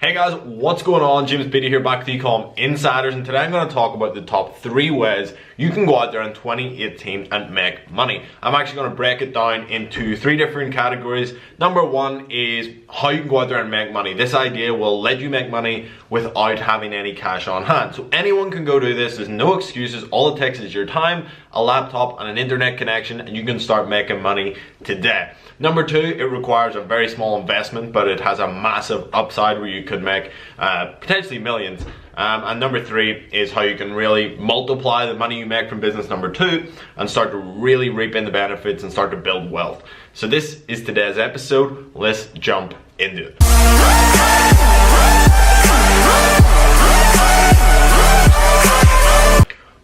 Hey guys, what's going on? James Beattie here, back with Ecom Insiders, and today I'm going to talk about the top 3 ways you can go out there in 2018 and make money. I'm actually going to break it down into 3 different categories. Number 1 is how you can go out there and make money. This idea will let you make money without having any cash on hand. So anyone can go do this. There's no excuses. All it takes is your time, a laptop, and an internet connection, and you can start making money today. Number 2, it requires a very small investment, but it has a massive upside where you could make potentially millions. And number 3 is how you can really multiply the money you make from business number 2 and start to really reap in the benefits and start to build wealth. So this is today's episode. Let's jump into it.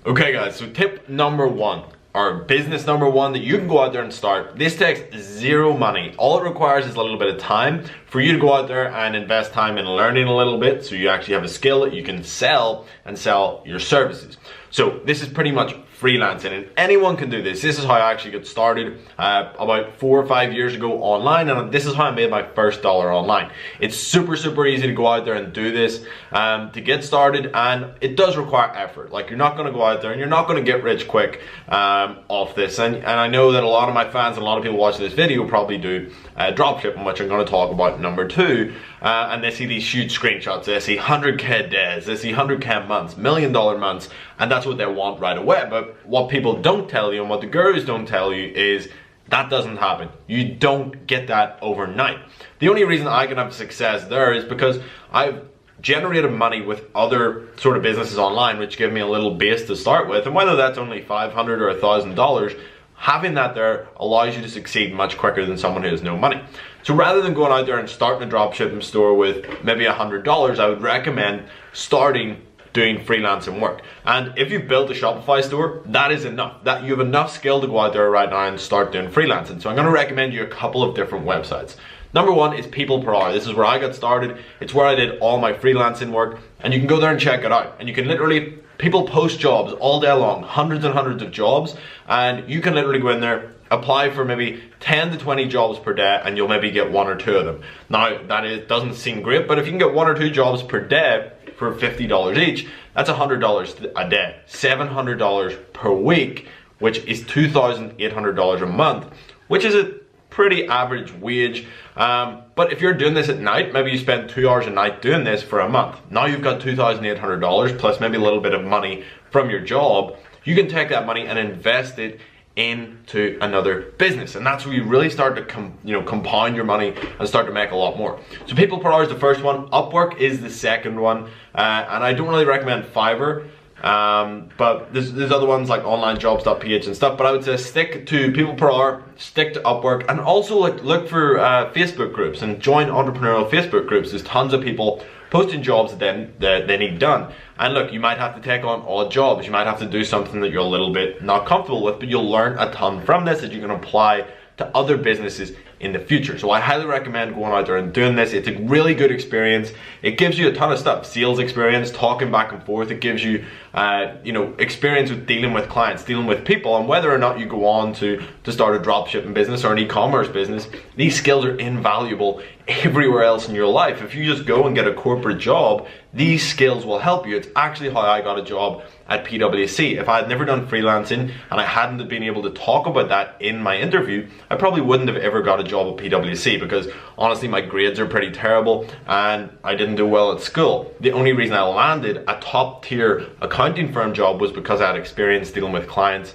Okay guys, so tip number 1. Or business number 1 that you can go out there and start. This takes 0 money. All it requires is a little bit of time for you to go out there and invest time in learning a little bit so you actually have a skill that you can sell and sell your services. So this is pretty much freelancing, and anyone can do this. This is how I actually got started about 4 or 5 years ago online, and this is how I made my first dollar online. It's super easy to go out there and do this to get started, and it does require effort. Like, you're not going to go out there and you're not going to get rich quick off this, and I know that a lot of my fans and a lot of people watching this video probably do dropshipping, which I'm going to talk about number 2, and they see these huge screenshots. They see 100k days, they see 100k months, $1 million months, and that's what they want right away. But what people don't tell you and what the gurus don't tell you is that doesn't happen. You don't get that overnight. The only reason I can have success there is because I've generated money with other sort of businesses online, which give me a little base to start with, and whether that's only $500 or $1,000, having that there allows you to succeed much quicker than someone who has no money. So rather than going out there and starting a dropshipping store with maybe $100, I would recommend starting doing freelancing work. And if you've built a Shopify store, that is enough. That you have enough skill to go out there right now and start doing freelancing. So I'm going to recommend you a couple of different websites. Number 1 is People Per Hour. This is where I got started. It's where I did all my freelancing work, and you can go there and check it out. And you can literally, people post jobs all day long, hundreds and hundreds of jobs, and you can literally go in there, apply for maybe 10 to 20 jobs per day, and you'll maybe get 1 or 2 of them. Now, that doesn't seem great, but if you can get 1 or 2 jobs per day for $50 each, that's $100 a day, $700 per week, which is $2,800 a month, which is a pretty average wage. But if you're doing this at night, maybe you spend 2 hours a night doing this for a month. Now you've got $2,800 plus maybe a little bit of money from your job. You can take that money and invest it into another business, and that's where you really start to compound your money and start to make a lot more. So People Per Hour is the first one. Upwork is the second one, and I don't really recommend Fiverr, but there's other ones like onlinejobs.ph and stuff, but I would say stick to People Per Hour, stick to Upwork, and also look for Facebook groups and join entrepreneurial Facebook groups. There's tons of people posting jobs that they need done. And look, you might have to take on odd jobs. You might have to do something that you're a little bit not comfortable with, but you'll learn a ton from this that you can apply to other businesses in the future. So I highly recommend going out there and doing this. It's a really good experience. It gives you a ton of stuff, sales experience, talking back and forth. It gives you experience with dealing with clients, dealing with people, and whether or not you go on to start a dropshipping business or an e-commerce business, these skills are invaluable everywhere else in your life. If you just go and get a corporate job, these skills will help you. It's actually how I got a job at PwC. If I had never done freelancing and I hadn't been able to talk about that in my interview, I probably wouldn't have ever got a job at PwC, because honestly my grades are pretty terrible and I didn't do well at school. The only reason I landed a top tier accounting firm job was because I had experience dealing with clients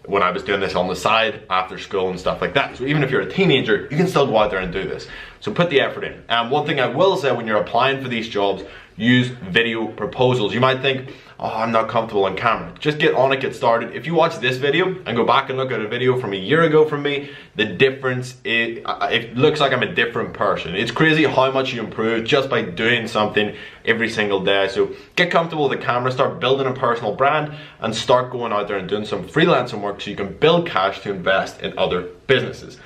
when I was doing this on the side after school and stuff like that. So even if you're a teenager, you can still go out there and do this. So put the effort in. And one thing I will say, when you're applying for these jobs, use video proposals. You might think, oh, I'm not comfortable on camera. Just get on it, get started. If you watch this video and go back and look at a video from a year ago from me, the difference is, it looks like I'm a different person. It's crazy how much you improve just by doing something every single day. So get comfortable with the camera, start building a personal brand, and start going out there and doing some freelancing work so you can build cash to invest in other businesses.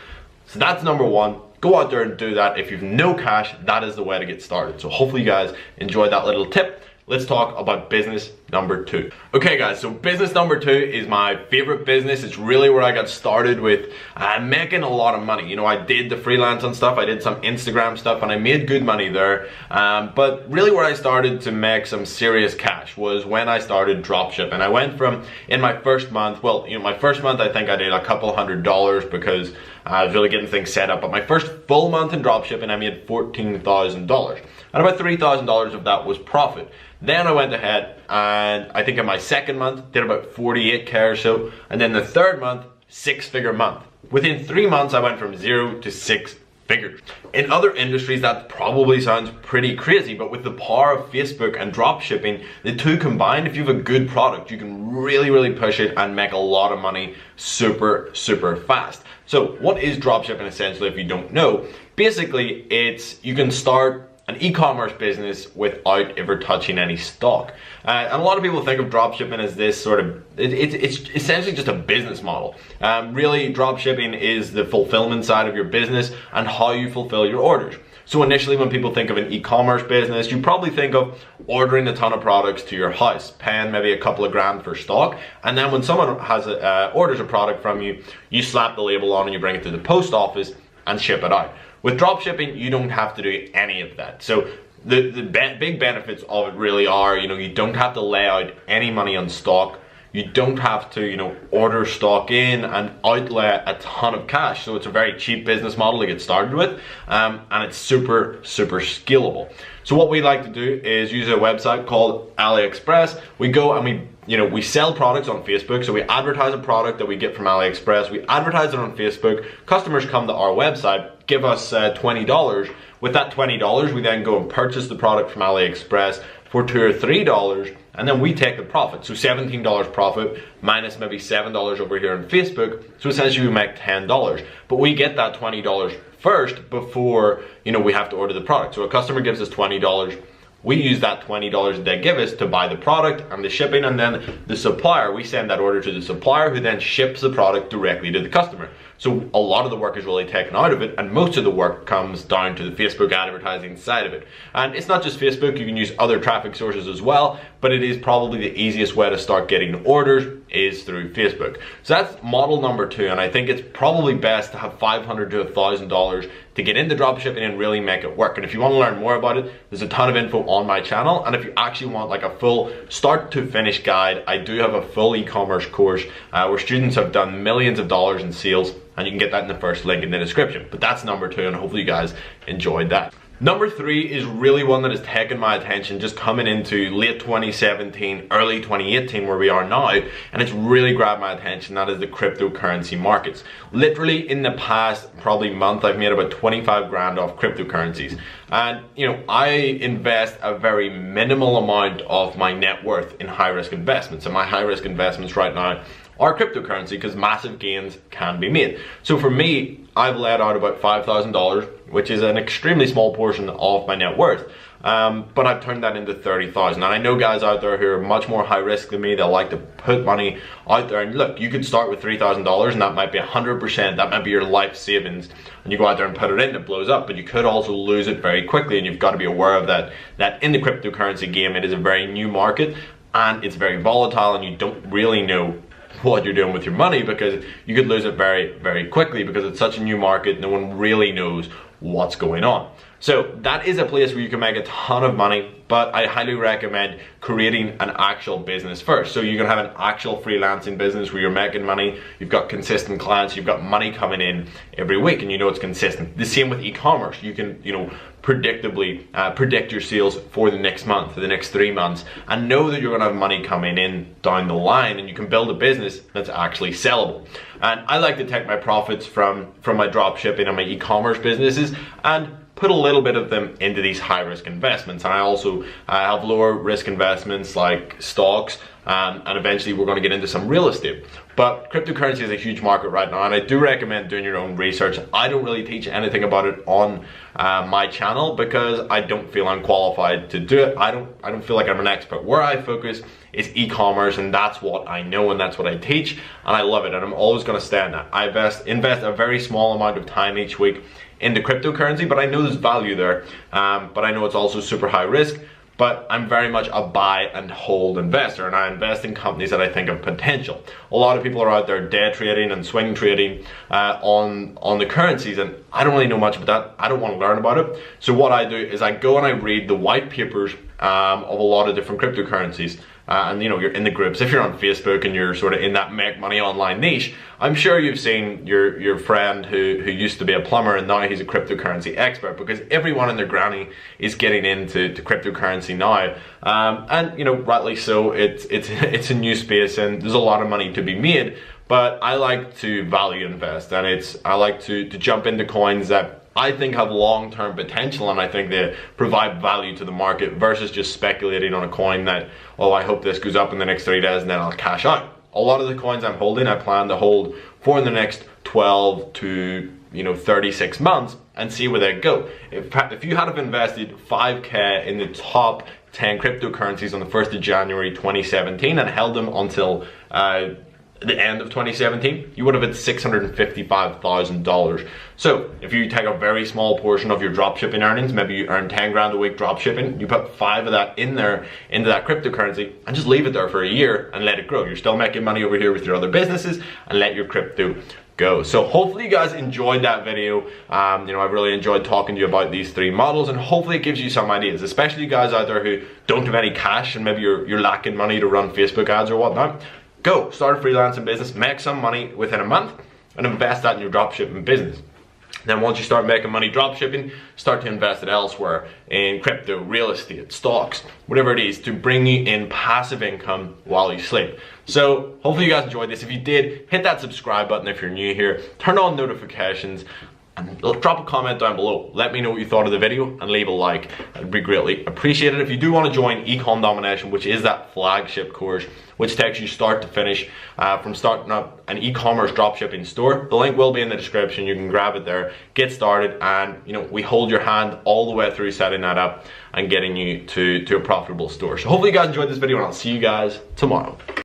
So that's number 1. Go out there and do that. If you've no cash, that is the way to get started. So hopefully you guys enjoyed that little tip. let's talk about business number 2. Okay guys, so business number 2 is my favorite business. It's really where I got started with making a lot of money. You know, I did the freelance and stuff, I did some Instagram stuff, and I made good money there. But really where I started to make some serious cash was when I started dropshipping. I went from, in my first month, well, you know, my first month I think I did a couple $100 because I was really getting things set up. But my first full month in dropshipping, I made $14,000. And about $3,000 of that was profit. Then I went ahead and I think in my second month did about 48K or so, and then the third month, 6-figure month. Within 3 months I went from 0 to 6 figures. In other industries that probably sounds pretty crazy, but with the power of Facebook and dropshipping, the two combined, if you have a good product, you can really push it and make a lot of money super fast. So what is dropshipping essentially if you don't know? Basically it's, you can start an e-commerce business without ever touching any stock. And a lot of people think of dropshipping as this sort of, it's essentially just a business model. Really, dropshipping is the fulfillment side of your business and how you fulfill your orders. So initially when people think of an e-commerce business, you probably think of ordering a ton of products to your house, paying maybe a couple of grand for stock, and then when someone has orders a product from you, you slap the label on and you bring it to the post office and ship it out. With dropshipping, you don't have to do any of that. So the big benefits of it really are, you know, you don't have to lay out any money on stock. You don't have to, you know, order stock in and outlay a ton of cash. So it's a very cheap business model to get started with, and it's super scalable. So what we like to do is use a website called AliExpress. We go and we sell products on Facebook. So we advertise a product that we get from AliExpress. We advertise it on Facebook. Customers come to our website, give us $20. With that $20, we then go and purchase the product from AliExpress for $2 or $3, and then we take the profit. So $17 profit minus maybe $7 over here on Facebook. So essentially we make $10, but we get that $20 first before, you know, we have to order the product. So a customer gives us $20. We use that $20 they give us to buy the product and the shipping, and then the supplier, we send that order to the supplier who then ships the product directly to the customer. So a lot of the work is really taken out of it, and most of the work comes down to the Facebook advertising side of it. And it's not just Facebook, you can use other traffic sources as well, but it is probably the easiest way to start getting orders is through Facebook. So that's model number 2, and I think it's probably best to have $500 to $1,000 to get into dropshipping and really make it work. And if you want to learn more about it, there's a ton of info on my channel. And if you actually want like a full start to finish guide, I do have a full e-commerce course where students have done millions of dollars in sales, and you can get that in the first link in the description. But that's number 2, and hopefully you guys enjoyed that. Number 3 is really one that has taken my attention just coming into late 2017, early 2018 where we are now, and it's really grabbed my attention. That is the cryptocurrency markets. Literally in the past probably month, I've made about 25 grand off cryptocurrencies. And you know, I invest a very minimal amount of my net worth in high risk investments, and my high risk investments right now are cryptocurrency because massive gains can be made. So for me, I've laid out about $5,000, which is an extremely small portion of my net worth. But I've turned that into 30,000. And I know guys out there who are much more high risk than me. They like to put money out there. And look, you could start with $3,000 and that might be 100%. That might be your life savings. And you go out there and put it in, it blows up. But you could also lose it very quickly. And you've got to be aware of that. That in the cryptocurrency game, it is a very new market and it's very volatile, and you don't really know what you're doing with your money because you could lose it very quickly because it's such a new market. No one really knows what's going on. So that is a place where you can make a ton of money, but I highly recommend creating an actual business first. So you're gonna have an actual freelancing business where you're making money, you've got consistent clients, you've got money coming in every week, and you know it's consistent. The same with e-commerce. You can, you know, predictably predict your sales for the next month, for the next 3 months, and know that you're gonna have money coming in down the line, and you can build a business that's actually sellable. And I like to take my profits from my drop shipping and my e-commerce businesses and put a little bit of them into these high risk investments. And I also have lower risk investments like stocks, and eventually we're going to get into some real estate. But cryptocurrency is a huge market right now, and I do recommend doing your own research. I don't really teach anything about it on my channel because I don't feel I'm qualified to do it. I don't feel like I'm an expert. Where I focus is e-commerce, and that's what I know and that's what I teach, and I love it, and I'm always going to stay in that. I invest a very small amount of time each week into cryptocurrency, but I know there's value there, but I know it's also super high risk. but I'm very much a buy and hold investor, and I invest in companies that I think have potential. A lot of people are out there day trading and swing trading on the currencies, and I don't really know much about that. I don't want to learn about it. So what I do is I go and I read the white papers of a lot of different cryptocurrencies. And you know, you're in the groups. If you're on Facebook and you're sort of in that make money online niche, I'm sure you've seen your friend who used to be a plumber and now he's a cryptocurrency expert, because everyone and their granny is getting into cryptocurrency now. And you know, rightly so. It's a new space and there's a lot of money to be made. But I like to value invest, and I like to jump into coins that I think have long-term potential, and I think they provide value to the market, versus just speculating on a coin that, oh, I hope this goes up in the next 3 days and then I'll cash out. A lot of the coins I'm holding, I plan to hold for the next 12 to 36 months and see where they go. If you had have invested 5k in the top 10 cryptocurrencies on the 1st of January 2017 and held them until the end of 2017, you would have had $655,000. So if you take a very small portion of your dropshipping earnings, maybe you earn 10 grand a week dropshipping, you put 5 of that in there into that cryptocurrency and just leave it there for a year and let it grow. You're still making money over here with your other businesses, and let your crypto go. So hopefully you guys enjoyed that video. I've really enjoyed talking to you about these 3 models, and hopefully it gives you some ideas, especially you guys out there who don't have any cash and maybe you're lacking money to run Facebook ads or whatnot. Go start a freelancing business, make some money within a month, and invest that in your dropshipping business. Then once you start making money dropshipping, start to invest it elsewhere, in crypto, real estate, stocks, whatever it is, to bring you in passive income while you sleep. So hopefully you guys enjoyed this. If you did, hit that subscribe button if you're new here, turn on notifications, and drop a comment down below. Let me know what you thought of the video and leave a like. It'd be greatly appreciated. If you do want to join Ecom Domination, which is that flagship course which takes you start to finish from starting up an e-commerce dropshipping store, the link will be in the description. You can grab it there, get started, and we hold your hand all the way through setting that up and getting you to a profitable store. So hopefully you guys enjoyed this video, and I'll see you guys tomorrow.